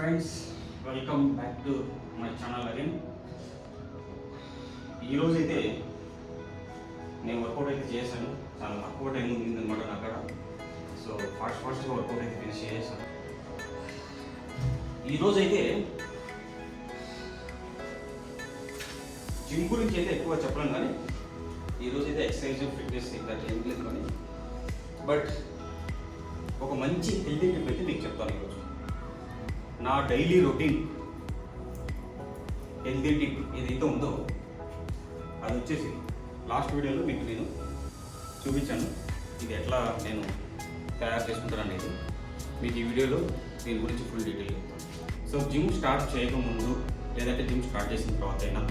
Friends, welcome back to my channel again. ఈరోజు అయితే నేను వర్కౌట్ అయితే చేశాను. చాలా తక్కువ టైం ఉందన్నమాట నా అక్కడ. సో ఫాస్ట్గా వర్కౌట్ అయితే ఫినిష్ చేశాను. ఈరోజు అయితే జిమ్ గురించి అయితే ఎక్కువ చెప్పలేను, కానీ ఈరోజు అయితే ఎక్సర్సైజ్ ఫిట్నెస్ ఇంకా ఏం లేదు, కానీ బట్ ఒక మంచి హెల్తీ టిప్ అయితే మీకు చెప్తాను ఈరోజు. నా డైలీ రొటీన్ హెల్తీ టిప్ ఏదైతే ఉందో అది వచ్చేసి లాస్ట్ వీడియోలో మీకు నేను చూపించాను. ఇది ఎట్లా నేను తయారు చేసుకుంటాను అనేది మీకు ఈ వీడియోలో దీని గురించి ఫుల్ డీటెయిల్ చెప్తాను. సో జిమ్ స్టార్ట్ చేయకముందు లేదంటే జిమ్ స్టార్ట్ చేసిన తర్వాత అయినా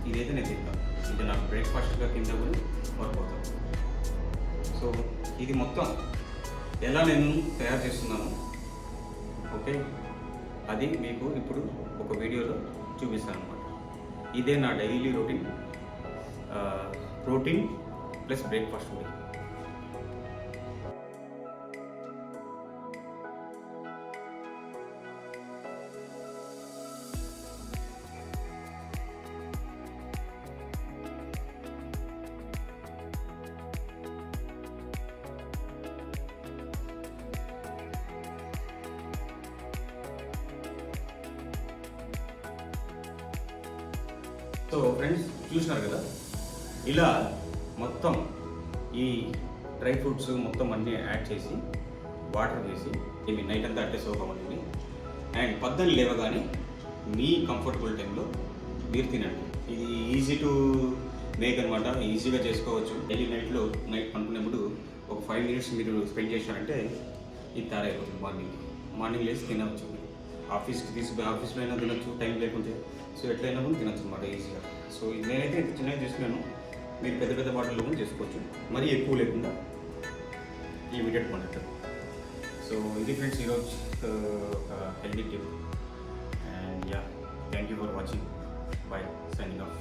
ఇదైతే నేను తింటాను. ఇది నాకు బ్రేక్ఫాస్ట్గా కింద కూడా వర్క్ అవుతుంది. సో ఇది మొత్తం ఎలా నేను తయారు చేస్తున్నాను, ఓకే, అది మీకు ఇప్పుడు ఒక వీడియోలో చూపిస్తాను అనమాట. ఇదే నా daily routine, protein plus breakfast కూడా. సో ఫ్రెండ్స్, చూసినారు కదా, ఇలా మొత్తం ఈ డ్రై ఫ్రూట్స్ మొత్తం అన్నీ యాడ్ చేసి వాటర్ వేసి నైట్ అంతా అట్టే సోకమండి. అండ్ పొద్దున్న లేవగానే మీ కంఫర్టబుల్ టైంలో మీరు తినండి. ఇది ఈజీ టు మేక్ అనమాట, ఈజీగా చేసుకోవచ్చు. డైలీ నైట్ పనుకునేప్పుడు ఒక 5 minutes మీరు స్పెండ్ చేశారంటే ఇది తయారైపోతుంది. మార్నింగ్ లేచి తినవచ్చు. ఆఫీస్లో అయినా తినచ్చు, టైం లేకుంటే. సో ఎట్లయినా కూడా తినచ్చు అనమాట ఈజీగా. సో నేనైతే ఇంత చిన్నగా చేసుకున్నాను, మీరు పెద్ద పెద్ద బాటిల్లో కూడా చేసుకోవచ్చు, మరీ ఎక్కువ లేకుండా ఈ వీడియో పండుతారు. సో ఇది ఫ్రెండ్స్ ఈరోజు ఒక healthy tip. And yeah, thank you for watching. By, signing off.